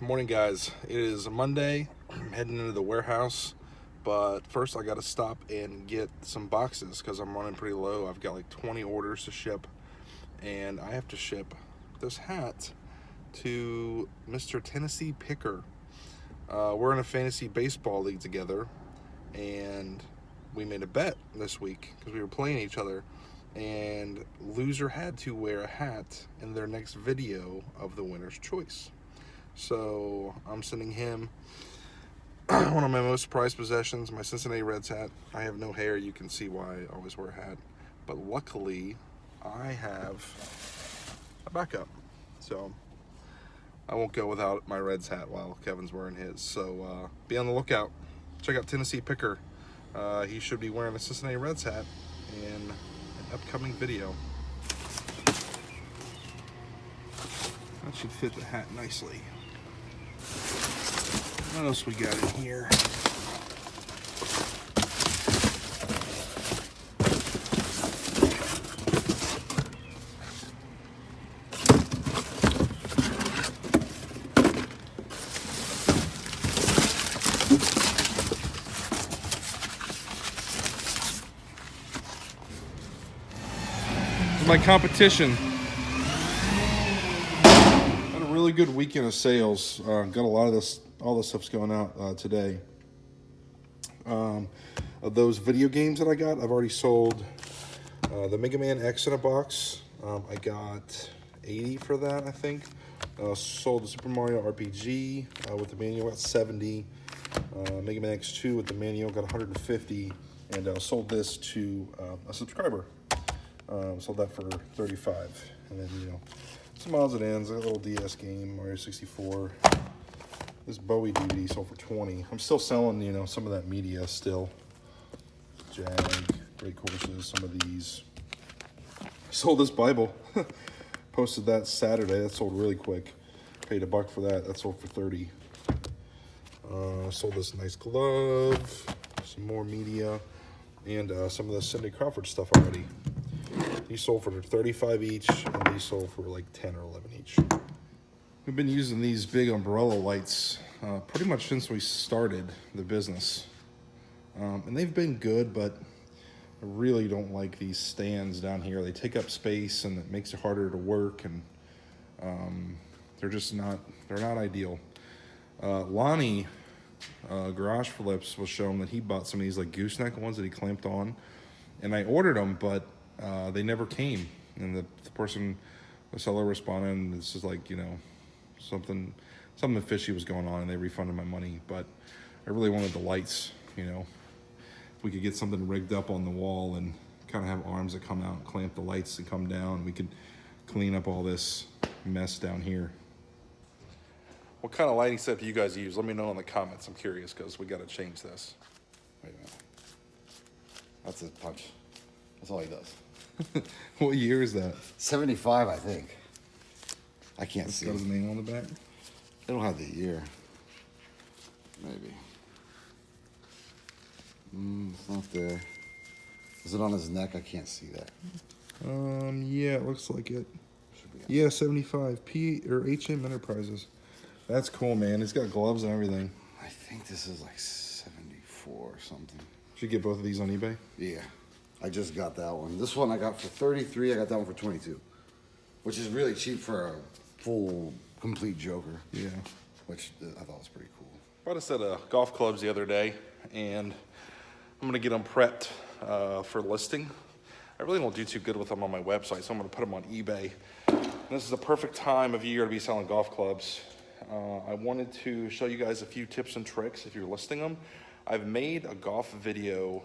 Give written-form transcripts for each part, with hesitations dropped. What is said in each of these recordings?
Morning, guys. It is Monday. I'm heading into the warehouse, but first I got to stop and get some boxes because I'm running pretty low. I've got like 20 orders to ship, and I have to ship this hat to Mr. Tennessee Picker. We're in a fantasy baseball league together, and we made a bet this week because we were playing each other, and loser had to wear a hat in their next video of the winner's choice. So I'm sending him one of my most prized possessions, my Cincinnati Reds hat. I have no hair, you can see why I always wear a hat, but luckily I have a backup, so I won't go without my Reds hat while Kevin's wearing his. So be on the lookout. Check out Tennessee Picker. He should be wearing a Cincinnati Reds hat in an upcoming video. That should fit the hat nicely. What else we got in here? My competition. Had a really good weekend of sales. Got a lot of all this stuff's going out today. Of those video games that I got, I've already sold the Mega Man X in a box. I got 80 for that, I think. Sold the Super Mario RPG with the manual at 70. Mega Man X2 with the manual got 150, and sold this to a subscriber. Sold that for 35, and then some odds and ends. A little DS game, Mario 64. This Bowie DVD sold for 20. I'm still selling some of that media still. Jag, great courses, some of these. Sold this Bible. Posted that Saturday. That sold really quick. Paid $1 for that. That sold for 30. Sold this nice glove. Some more media, and some of the Cindy Crawford stuff already. These sold for 35 each, and these sold for like 10 or 11 each. We've been using these big umbrella lights pretty much since we started the business. And they've been good, but I really don't like these stands down here. They take up space, and it makes it harder to work, and they're not ideal. Lonnie, Garage Flips, was showing that he bought some of these like gooseneck ones that he clamped on, and I ordered them, but they never came, and the seller responded, and this is like, something fishy was going on, and they refunded my money. But I really wanted the lights, if we could get something rigged up on the wall and kind of have arms that come out and clamp the lights and come down, we could clean up all this mess down here. What kind of lighting setup do you guys use? Let me know in the comments. I'm curious, because we got to change this. Wait a minute. That's a punch. That's all he does. What year is that? 75, I think. I can't see. Got his name on the back? They don't have the year. Maybe. It's not there. Is it on his neck? I can't see that. Yeah, it looks like it. Yeah, 75. P or HM Enterprises. That's cool, man. He's got gloves and everything. I think this is like 74 or something. Should you get both of these on eBay? Yeah. I just got that one. This one I got for 33. I got that one for 22, which is really cheap for a full, complete Joker. Yeah. Which I thought was pretty cool. Bought a set of golf clubs the other day, and I'm going to get them prepped for listing. I really don't do too good with them on my website, so I'm going to put them on eBay. And this is a perfect time of year to be selling golf clubs. I wanted to show you guys a few tips and tricks if you're listing them. I've made a golf video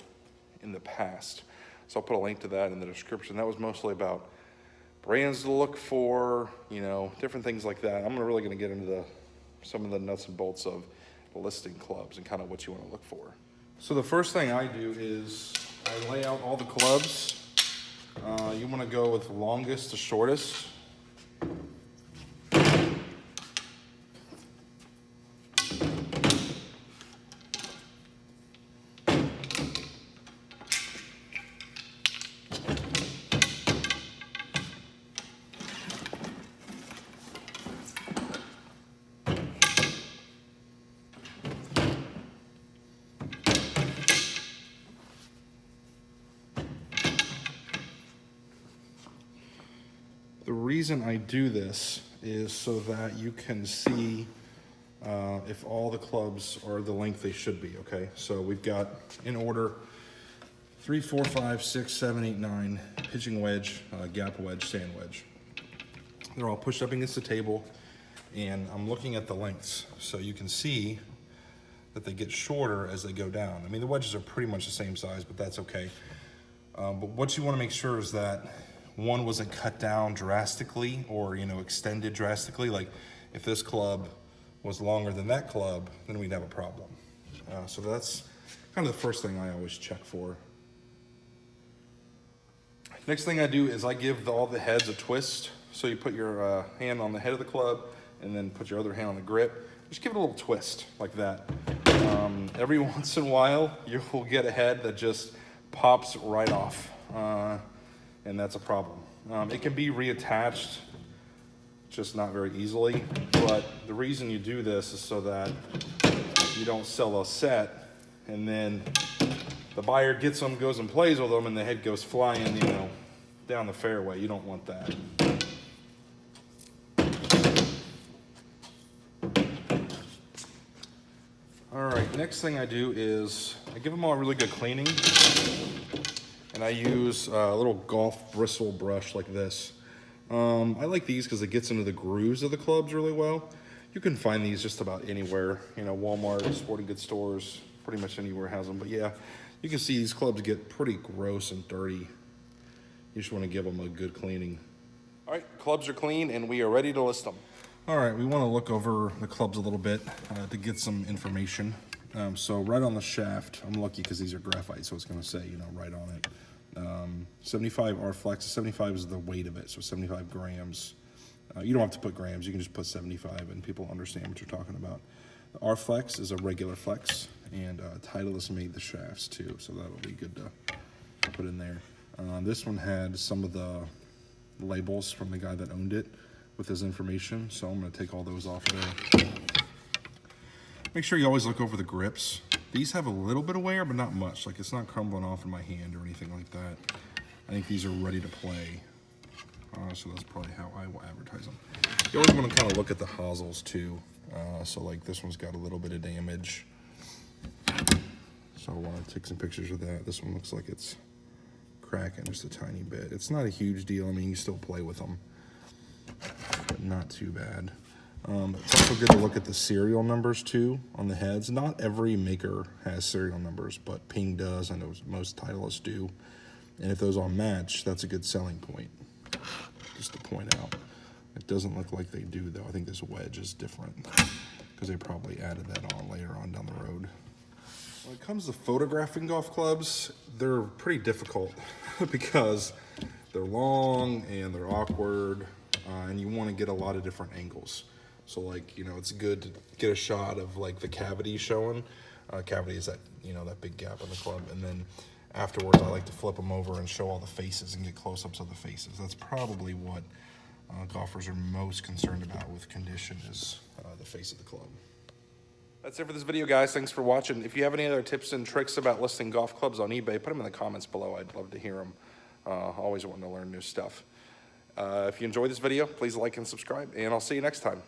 in the past, so I'll put a link to that in the description. That was mostly about brands to look for, different things like that. I'm really going to get into some of the nuts and bolts of listing clubs and kind of what you want to look for. So the first thing I do is I lay out all the clubs. You want to go with longest to shortest. reason I do this is so that you can see if all the clubs are the length they should be, okay? So we've got, in order, 3, 4, 5, 6, 7, 8, 9, pitching wedge, gap wedge, sand wedge. They're all pushed up against the table, and I'm looking at the lengths. So you can see that they get shorter as they go down. I mean, the wedges are pretty much the same size, but that's okay. But what you wanna make sure is that one wasn't cut down drastically or, you know, extended drastically. Like if this club was longer than that club, then we'd have a problem. So that's kind of the first thing I always check for. Next thing I do is I give all the heads a twist. So you put your hand on the head of the club and then put your other hand on the grip. Just give it a little twist like that. Every once in a while, you'll get a head that just pops right off, and that's a problem. It can be reattached, just not very easily, but the reason you do this is so that you don't sell a set and then the buyer gets them, goes and plays with them, and the head goes flying, you know, down the fairway. You don't want that. All right, next thing I do is I give them all a really good cleaning, and I use a little golf bristle brush like this. I like these because it gets into the grooves of the clubs really well. You can find these just about anywhere, you know, Walmart, sporting goods stores, pretty much anywhere has them. But yeah, you can see these clubs get pretty gross and dirty. You just want to give them a good cleaning. All right, clubs are clean and we are ready to list them. All right, we want to look over the clubs a little bit to get some information. So right on the shaft, I'm lucky because these are graphite, so it's going to say, you know, right on it. 75 R flex. 75 is the weight of it, so 75 grams. You don't have to put grams, you can just put 75 and people understand what you're talking about. The R flex is a regular flex, and Titleist made the shafts too, so that'll be good to put in there. This one had some of the labels from the guy that owned it with his information, so I'm going to take all those off of there. Make sure you always look over the grips. These have a little bit of wear, but not much. Like, it's not crumbling off in my hand or anything like that. I think these are ready to play. So that's probably how I will advertise them. You always want to kind of look at the hosels too. So like this one's got a little bit of damage. So I want to take some pictures of that. This one looks like it's cracking just a tiny bit. It's not a huge deal. I mean, you still play with them, but not too bad. It's also good to look at the serial numbers too on the heads. Not every maker has serial numbers, but Ping does. I know most Titleists do. And if those all match, that's a good selling point. Just to point out. It doesn't look like they do though. I think this wedge is different because they probably added that on later on down the road. When it comes to photographing golf clubs, they're pretty difficult because they're long and they're awkward, and you want to get a lot of different angles. So like, you know, it's good to get a shot of like the cavity showing. Cavity is that, you know, that big gap in the club, and then afterwards I like to flip them over and show all the faces and get close-ups of the faces. That's probably what golfers are most concerned about with condition is the face of the club. That's it for this video, guys. Thanks for watching. If you have any other tips and tricks about listing golf clubs on eBay, put them in the comments below. I'd love to hear them. Always wanting to learn new stuff. If you enjoyed this video, please like and subscribe, and I'll see you next time.